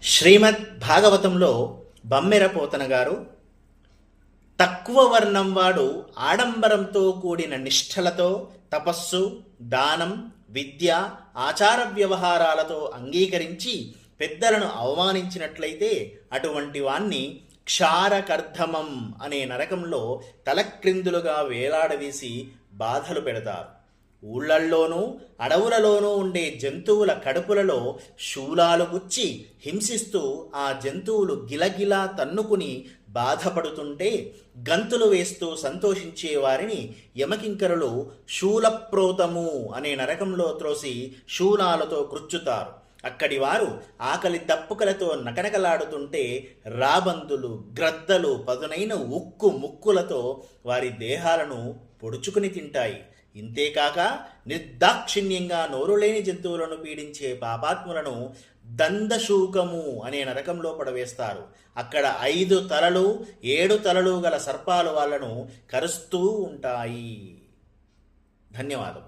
శ్రీమద్ భాగవతంలో బమ్మెర పోతన గారు తక్కువ వర్ణం వాడు ఆడంబరంతో కూడిన నిష్ఠలతో తపస్సు, దానం, విద్య, ఆచార వ్యవహారాలతో అంగీకరించి పెద్దలను అవమానించినట్లయితే అటువంటి వాణ్ణి క్షారకర్ధమం అనే నరకంలో తలక్రిందులుగా వేలాడదీసి బాధలు పెడతారు. ఊళ్ళల్లోనూ అడవులలోనూ ఉండే జంతువుల కడుపులలో శూలాలు గుచ్చి హింసిస్తూ ఆ జంతువులు గిలగిలా తన్నుకుని బాధపడుతుంటే గంతులు వేస్తూ సంతోషించే వారిని యమకింకరులు శూలప్రోతము అనే నరకంలో త్రోసి శూలాలతో కృచ్చుతారు. అక్కడి వారు ఆకలి దప్పుకలతో నకనకలాడుతుంటే రాబందులు, గ్రద్దలు, పదునైన ఉక్కు ముక్కులతో వారి దేహాలను పొడుచుకుని తింటాయి. ఇంతేకాక నిర్దాక్షిణ్యంగా నోరులేని జంతువులను పీడించే పాపాత్ములను దందశూకము అనే నరకంలో పడవేస్తారు. అక్కడ 5 తలలు 7 తలలు గల సర్పాలు వాళ్ళను కరుస్తూ ఉంటాయి. ధన్యవాదం.